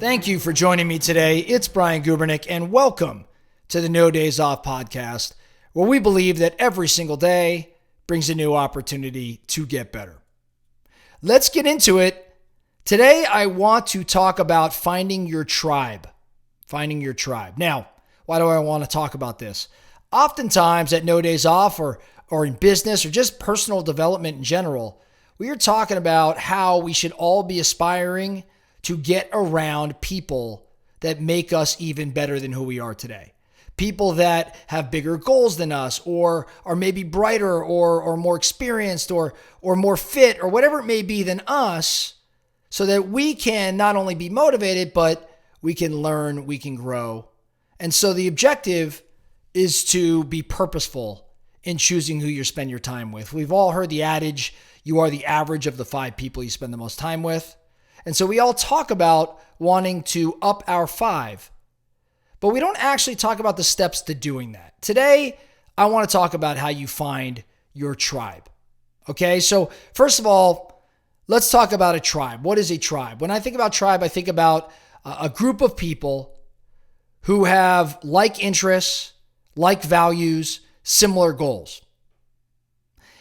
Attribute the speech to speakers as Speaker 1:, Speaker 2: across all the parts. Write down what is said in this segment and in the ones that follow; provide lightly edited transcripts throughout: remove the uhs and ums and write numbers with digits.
Speaker 1: Thank you for joining me today. It's Brian Gubernick, and welcome to the No Days Off podcast, where we believe that every single day brings a new opportunity to get better. Let's get into it. Today, I want to talk about finding your tribe. Finding your tribe. Now, why do I want to talk about this? Oftentimes at No Days Off or in business or just personal development in general, we are talking about how we should all be aspiring to get around people that make us even better than who we are today. People that have bigger goals than us, or are maybe brighter or more experienced or more fit or whatever it may be than us, so that we can not only be motivated, but we can learn, we can grow. And so the objective is to be purposeful in choosing who you spend your time with. We've all heard the adage, you are the average of the 5 people you spend the most time with. And so we all talk about wanting to up our 5, but we don't actually talk about the steps to doing that. Today, I want to talk about how you find your tribe. Okay, so first of all, let's talk about a tribe. What is a tribe? When I think about tribe, I think about a group of people who have like interests, like values, similar goals.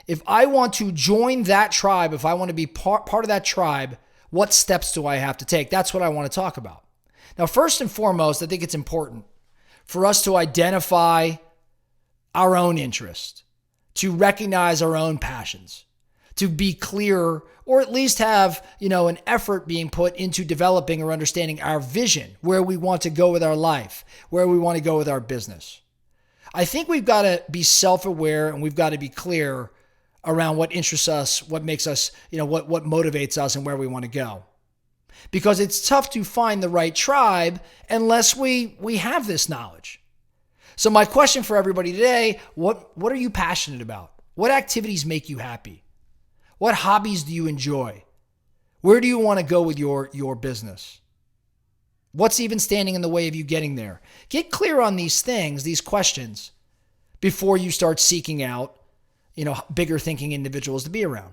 Speaker 1: If I want to join that tribe, if I want to be part of that tribe, what steps do I have to take? That's what I want to talk about. Now, first and foremost, I think it's important for us to identify our own interest, to recognize our own passions, to be clear, or at least have, an effort being put into developing or understanding our vision, where we want to go with our life, where we want to go with our business. I think we've got to be self-aware and we've got to be clear around what interests us, what makes us, what motivates us and where we want to go. Because it's tough to find the right tribe unless we have this knowledge. So my question for everybody today, what are you passionate about? What activities make you happy? What hobbies do you enjoy? Where do you want to go with your business? What's even standing in the way of you getting there? Get clear on these things, these questions, before you start seeking out bigger thinking individuals to be around.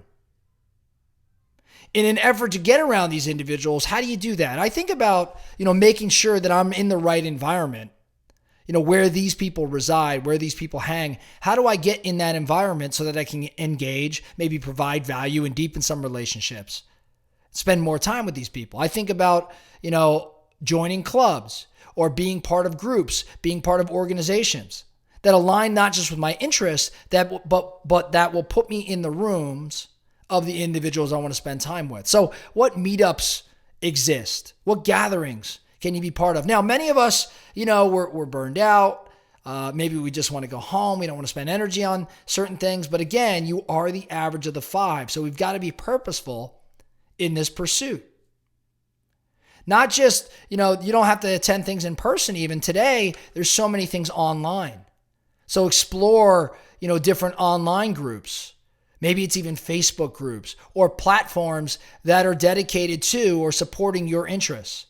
Speaker 1: In an effort to get around these individuals, how do you do that? I think about, making sure that I'm in the right environment, where these people reside, where these people hang. How do I get in that environment so that I can engage, maybe provide value and deepen some relationships, spend more time with these people? I think about, joining clubs or being part of groups, being part of organizations that align not just with my interests, but that will put me in the rooms of the individuals I want to spend time with. So what meetups exist? What gatherings can you be part of? Now, many of us, we're burned out. Maybe we just want to go home. We don't want to spend energy on certain things. But again, you are the average of the 5. So we've got to be purposeful in this pursuit. Not just, you don't have to attend things in person even. Today, there's so many things online. So explore, different online groups. Maybe it's even Facebook groups or platforms that are dedicated to or supporting your interests.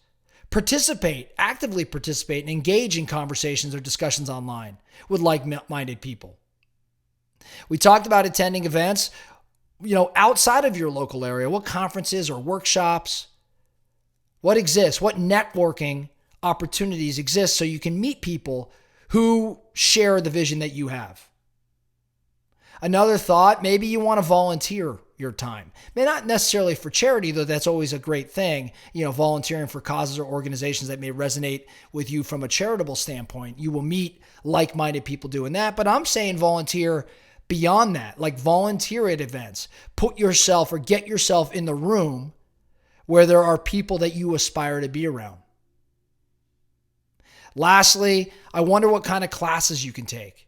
Speaker 1: Actively participate and engage in conversations or discussions online with like-minded people. We talked about attending events, outside of your local area. What conferences or workshops? What exists? What networking opportunities exist so you can meet people who share the vision that you have? Another thought, maybe you want to volunteer your time. Not necessarily for charity, though that's always a great thing, volunteering for causes or organizations that may resonate with you from a charitable standpoint. You will meet like-minded people doing that, but I'm saying volunteer beyond that, like volunteer at events. Put yourself or get yourself in the room where there are people that you aspire to be around. Lastly, I wonder what kind of classes you can take.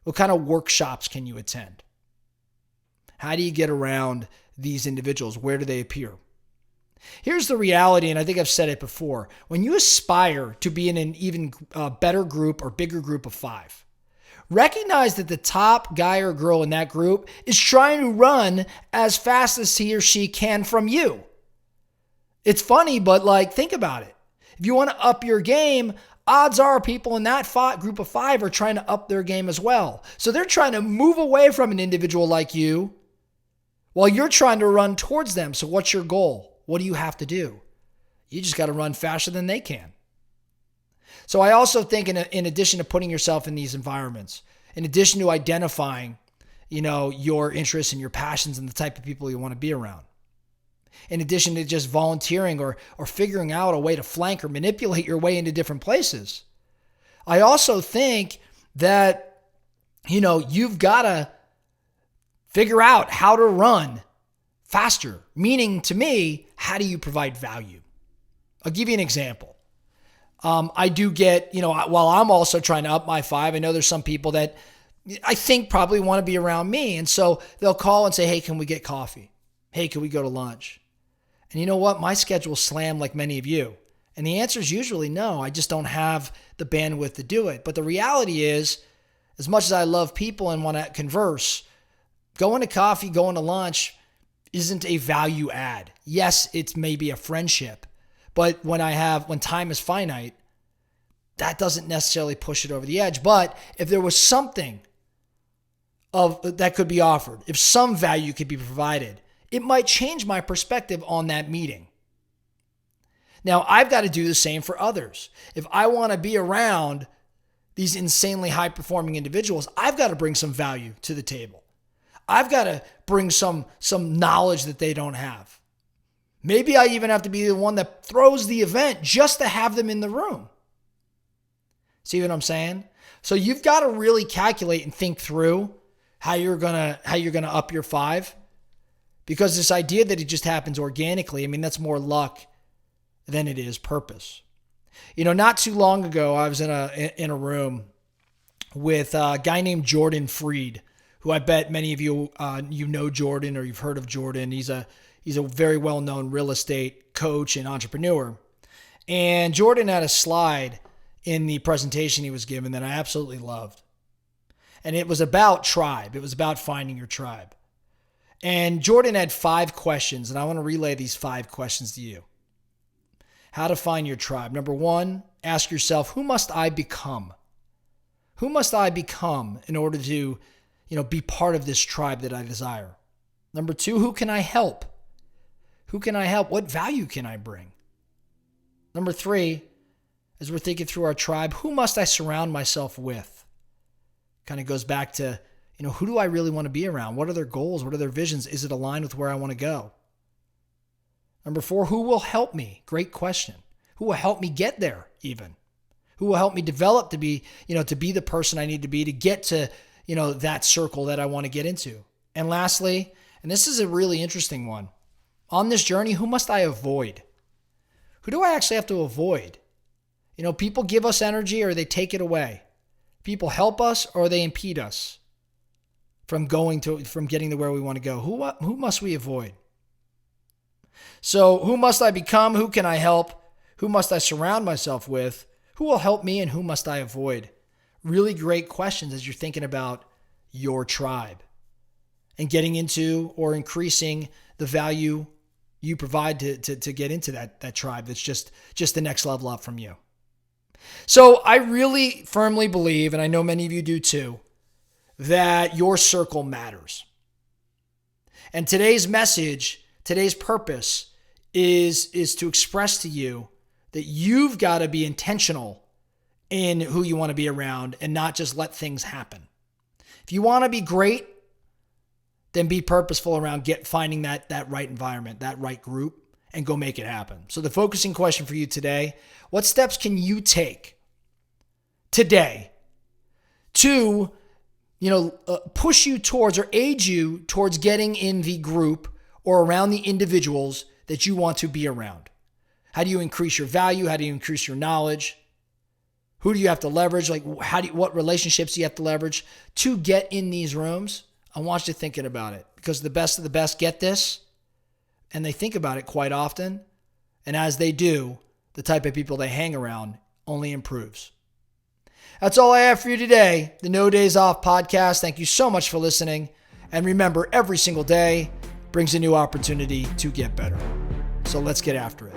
Speaker 1: What kind of workshops can you attend? How do you get around these individuals? Where do they appear? Here's the reality, and I think I've said it before. When you aspire to be in an even better group or bigger group of 5, recognize that the top guy or girl in that group is trying to run as fast as he or she can from you. It's funny, but think about it. If you want to up your game, odds are people in that group of 5 are trying to up their game as well. So they're trying to move away from an individual like you while you're trying to run towards them. So what's your goal? What do you have to do? You just got to run faster than they can. So I also think in addition to putting yourself in these environments, in addition to identifying, your interests and your passions and the type of people you want to be around, in addition to just volunteering or figuring out a way to flank or manipulate your way into different places, I also think that, you've got to figure out how to run faster. Meaning to me, how do you provide value? I'll give you an example. I do get, while I'm also trying to up my 5, I know there's some people that I think probably want to be around me. And so they'll call and say, hey, can we get coffee? Hey, can we go to lunch? And you know what? My schedule's slammed like many of you. And the answer is usually no. I just don't have the bandwidth to do it. But the reality is, as much as I love people and want to converse, going to coffee, going to lunch isn't a value add. Yes, it's maybe a friendship. But when time is finite, that doesn't necessarily push it over the edge. But if there was something that could be offered, if some value could be provided, it might change my perspective on that meeting. Now, I've got to do the same for others. If I want to be around these insanely high-performing individuals, I've got to bring some value to the table. I've got to bring some knowledge that they don't have. Maybe I even have to be the one that throws the event just to have them in the room. See what I'm saying? So you've got to really calculate and think through how you're gonna up your 5, because this idea that it just happens organically, that's more luck than it is purpose. Not too long ago, I was in a room with a guy named Jordan Freed, who I bet many of you know Jordan or you've heard of Jordan. He's a very well-known real estate coach and entrepreneur. And Jordan had a slide in the presentation he was given that I absolutely loved. And it was about tribe. It was about finding your tribe. And Jordan had 5 questions, and I want to relay these 5 questions to you. How to find your tribe. Number 1, ask yourself, who must I become? Who must I become in order to, be part of this tribe that I desire? Number 2, who can I help? Who can I help? What value can I bring? Number 3, as we're thinking through our tribe, who must I surround myself with? Kind of goes back to, who do I really want to be around? What are their goals? What are their visions? Is it aligned with where I want to go? Number 4, who will help me? Great question. Who will help me get there even? Who will help me develop to be the person I need to be to get to, that circle that I want to get into? And lastly, and this is a really interesting one, on this journey, who must I avoid? Who do I actually have to avoid? People give us energy or they take it away. People help us or they impede us from getting to where we want to go. Who must we avoid? So who must I become? Who can I help? Who must I surround myself with? Who will help me and who must I avoid? Really great questions as you're thinking about your tribe and getting into or increasing the value you provide to get into that tribe that's just the next level up from you. So I really firmly believe, and I know many of you do too, that your circle matters. And today's message, today's purpose is to express to you that you've got to be intentional in who you want to be around and not just let things happen. If you want to be great, then be purposeful around finding that right environment, that right group, and go make it happen. So the focusing question for you today, what steps can you take today to, push you towards or aid you towards getting in the group or around the individuals that you want to be around? How do you increase your value? How do you increase your knowledge? Who do you have to leverage? What relationships do you have to leverage to get in these rooms? I want you thinking about it, because the best of the best get this, and they think about it quite often. And as they do, the type of people they hang around only improves. That's all I have for you today. The No Days Off podcast. Thank you so much for listening. And remember, every single day brings a new opportunity to get better. So let's get after it.